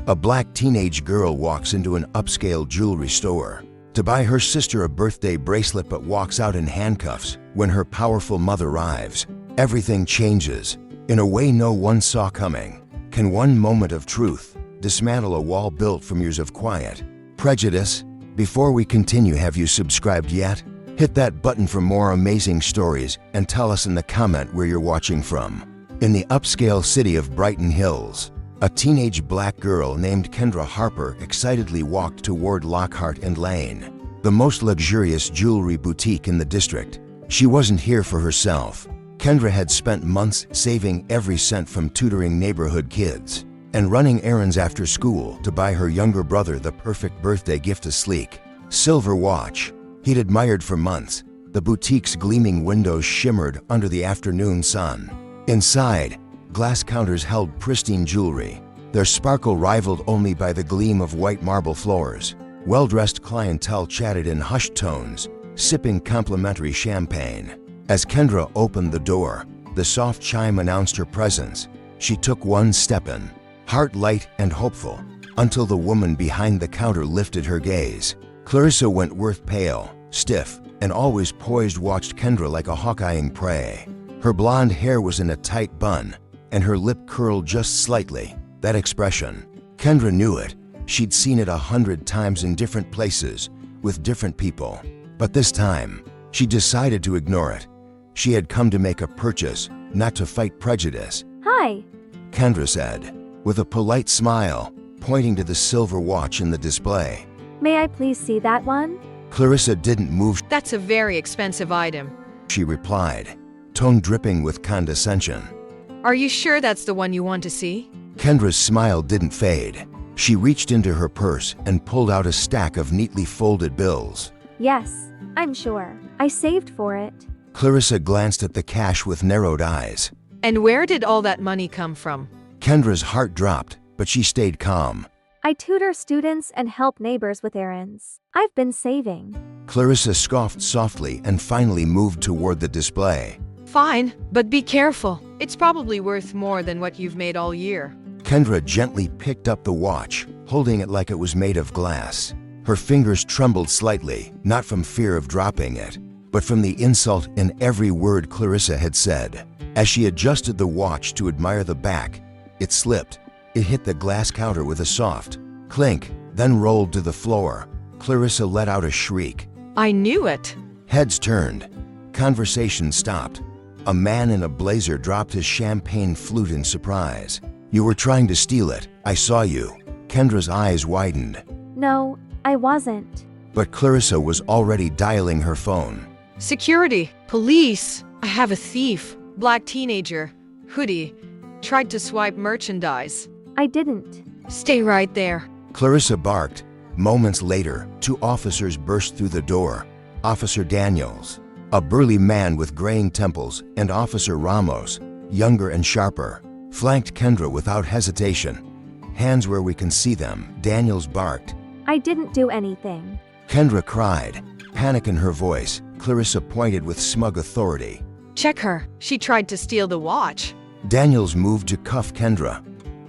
A black teenage girl walks into an upscale jewelry store to buy her sister a birthday bracelet but walks out in handcuffs when her powerful mother arrives. Everything changes in a way no one saw coming. Can one moment of truth dismantle a wall built from years of quiet prejudice? Before we continue, have you subscribed yet? Hit that button for more amazing stories and tell us in the comment where you're watching from. In the upscale city of Brighton Hills, a teenage black girl named Kendra Harper excitedly walked toward Lockhart and Lane, the most luxurious jewelry boutique in the district. She wasn't here for herself. Kendra had spent months saving every cent from tutoring neighborhood kids and running errands after school to buy her younger brother the perfect birthday gift, a sleek silver watch he'd admired for months. The boutique's gleaming windows shimmered under the afternoon sun. Inside, glass counters held pristine jewelry, their sparkle rivaled only by the gleam of white marble floors. Well-dressed clientele chatted in hushed tones, sipping complimentary champagne. As Kendra opened the door, the soft chime announced her presence. She took one step in, heart light and hopeful, until the woman behind the counter lifted her gaze. Clarissa Wentworth, pale, stiff, and always poised, watched Kendra like a hawk eyeing prey. Her blonde hair was in a tight bun, and her lip curled just slightly. That expression, Kendra knew it. She'd seen it 100 times in different places, with different people. But this time, she decided to ignore it. She had come to make a purchase, not to fight prejudice. Hi, Kendra said, with a polite smile, pointing to the silver watch in the display. may I please see that one? Clarissa didn't move. That's a very expensive item. She replied, tone dripping with condescension. Are you sure that's the one you want to see? Kendra's smile didn't fade. She reached into her purse and pulled out a stack of neatly folded bills. Yes, I'm sure. I saved for it. Clarissa glanced at the cash with narrowed eyes. And where did all that money come from? Kendra's heart dropped, but she stayed calm. I tutor students and help neighbors with errands. I've been saving. Clarissa scoffed softly and finally moved toward the display. Fine, but be careful. It's probably worth more than what you've made all year. Kendra gently picked up the watch, holding it like it was made of glass. Her fingers trembled slightly, not from fear of dropping it, but from the insult in every word Clarissa had said. As she adjusted the watch to admire the back, it slipped. It hit the glass counter with a soft clink, then rolled to the floor. Clarissa let out a shriek. I knew it. Heads turned. Conversation stopped. A man in a blazer dropped his champagne flute in surprise. You were trying to steal it. I saw you. Kendra's eyes widened. No, I wasn't. But Clarissa was already dialing her phone. Security, police. I have a thief. Black teenager. Hoodie. Tried to swipe merchandise. I didn't. Stay right there. Clarissa barked. Moments later, 2 officers burst through the door. Officer Daniels, a burly man with graying temples, and Officer Ramos, younger and sharper, flanked Kendra without hesitation. Hands where we can see them, Daniels barked. I didn't do anything. Kendra cried, panic in her voice. Clarissa pointed with smug authority. Check her. She tried to steal the watch. Daniels moved to cuff Kendra.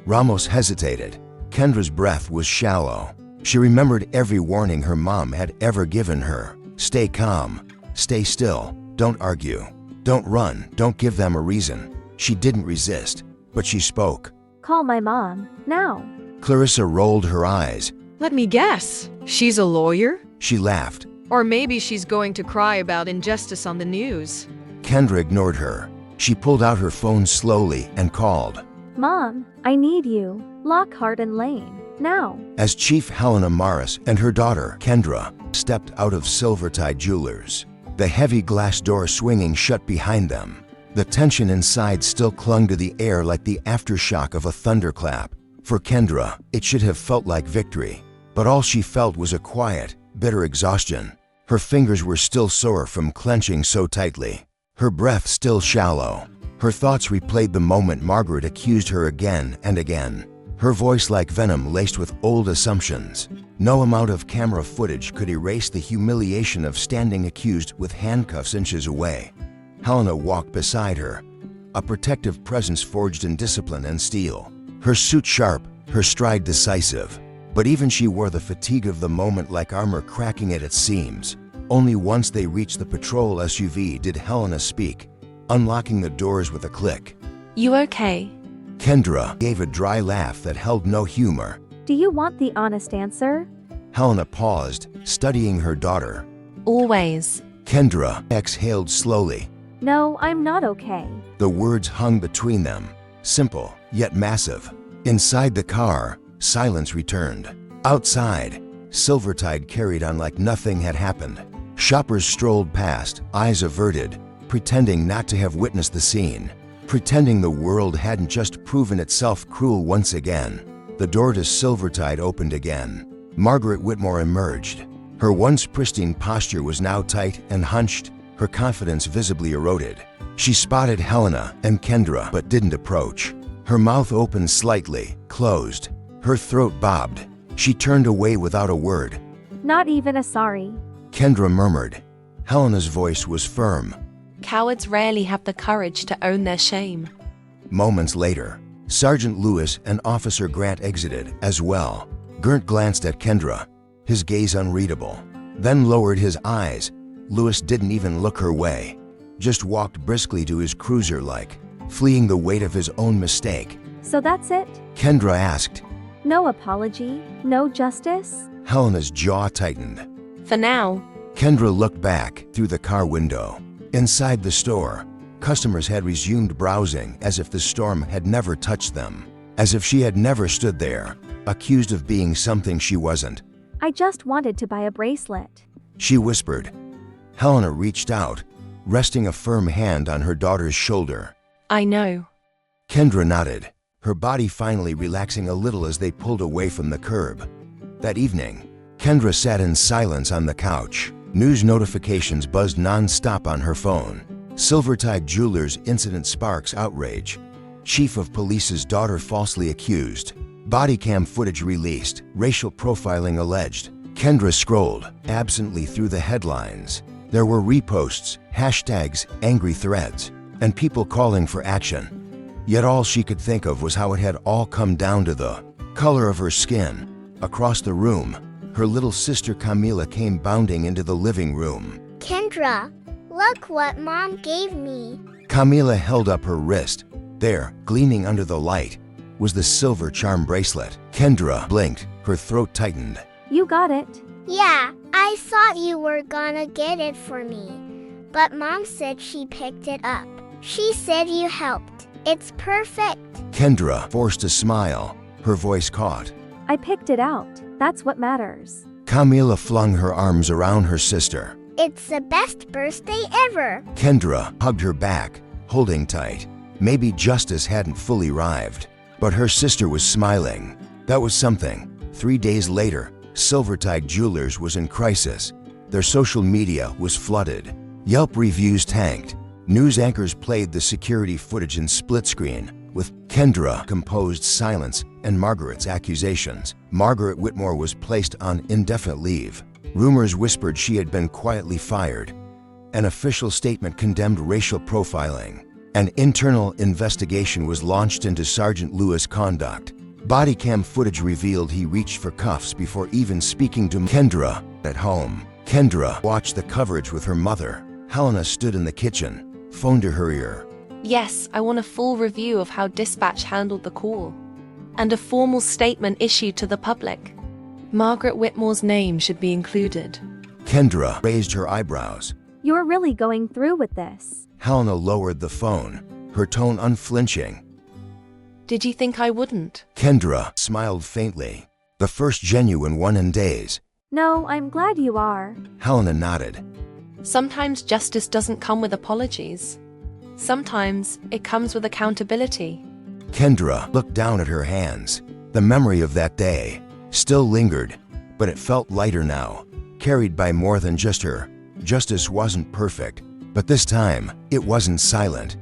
Ramos hesitated. Kendra's breath was shallow. She remembered every warning her mom had ever given her. Stay calm. Stay still. Don't argue. Don't run. Don't give them a reason. She didn't resist, but she spoke. Call my mom, now. Clarissa rolled her eyes. Let me guess. She's a lawyer? She laughed. Or maybe she's going to cry about injustice on the news. Kendra ignored her. She pulled out her phone slowly and called. Mom, I need you. Lockhart and Lane, now. As Chief Helena Morris and her daughter, Kendra, stepped out of Silvertide Jewelers, the heavy glass door swinging shut behind them. The tension inside still clung to the air like the aftershock of a thunderclap. For Kendra, it should have felt like victory, but all she felt was a quiet, bitter exhaustion. Her fingers were still sore from clenching so tightly. Her breath still shallow. Her thoughts replayed the moment Margaret accused her again and again. Her voice like venom laced with old assumptions. No amount of camera footage could erase the humiliation of standing accused with handcuffs inches away. Helena walked beside her, a protective presence forged in discipline and steel. Her suit sharp, her stride decisive. But even she wore the fatigue of the moment like armor cracking at its seams. Only once they reached the patrol SUV did Helena speak, unlocking the doors with a click. You okay? Kendra gave a dry laugh that held no humor. Do you want the honest answer? Helena paused, studying her daughter. Always. Kendra exhaled slowly. No, I'm not okay. The words hung between them, simple yet massive. Inside the car, silence returned. Outside, Silvertide carried on like nothing had happened. Shoppers strolled past, eyes averted, pretending not to have witnessed the scene, pretending the world hadn't just proven itself cruel once again. The door to Silvertide opened again. Margaret Whitmore emerged. Her once pristine posture was now tight and hunched, her confidence visibly eroded. She spotted Helena and Kendra but didn't approach. Her mouth opened slightly, closed. Her throat bobbed. She turned away without a word. Not even a sorry. Kendra murmured. Helena's voice was firm. Cowards rarely have the courage to own their shame. Moments later, Sergeant Lewis and Officer Grant exited as well. Gert glanced at Kendra, his gaze unreadable, then lowered his eyes. Lewis didn't even look her way, just walked briskly to his cruiser like, fleeing the weight of his own mistake. So that's it? Kendra asked. No apology? No justice? Helena's jaw tightened. For now. Kendra looked back through the car window. Inside the store, customers had resumed browsing as if the storm had never touched them, as if she had never stood there, accused of being something she wasn't. I just wanted to buy a bracelet. She whispered. Helena reached out, resting a firm hand on her daughter's shoulder. I know. Kendra nodded, her body finally relaxing a little as they pulled away from the curb. That evening, Kendra sat in silence on the couch. News notifications buzzed non-stop on her phone. Silvertide Jewelers incident sparks outrage. Chief of Police's daughter falsely accused. Body cam footage released. Racial profiling alleged. Kendra scrolled absently through the headlines. There were reposts, hashtags, angry threads, and people calling for action. Yet all she could think of was how it had all come down to the color of her skin. Across the room, her little sister Camila came bounding into the living room. Kendra, look what Mom gave me. Camila held up her wrist. There, gleaming under the light, was the silver charm bracelet. Kendra blinked, her throat tightened. You got it. Yeah, I thought you were gonna get it for me. But Mom said she picked it up. She said you helped. It's perfect. Kendra forced a smile, her voice caught. I picked it out. That's what matters. Camila flung her arms around her sister. It's the best birthday ever. Kendra hugged her back, holding tight. Maybe justice hadn't fully arrived, but her sister was smiling. That was something. 3 days later, Silvertide Jewelers was in crisis. Their social media was flooded. Yelp reviews tanked. News anchors played the security footage in split screen, with Kendra composed silence and Margaret's accusations. Margaret Whitmore was placed on indefinite leave. Rumors whispered she had been quietly fired. An official statement condemned racial profiling. An internal investigation was launched into Sergeant Lewis' conduct. Body cam footage revealed he reached for cuffs before even speaking to Kendra at home. Kendra watched the coverage with her mother. Helena stood in the kitchen, phone to her ear. Yes, I want a full review of how dispatch handled the call. And a formal statement issued to the public. Margaret Whitmore's name should be included. Kendra raised her eyebrows. You're really going through with this. Helena lowered the phone, her tone unflinching. Did you think I wouldn't? Kendra smiled faintly. The first genuine one in days. No, I'm glad you are. Helena nodded. Sometimes justice doesn't come with apologies. Sometimes it comes with accountability. Kendra looked down at her hands. The memory of that day still lingered, but it felt lighter now, carried by more than just her. Justice wasn't perfect, but this time, it wasn't silent.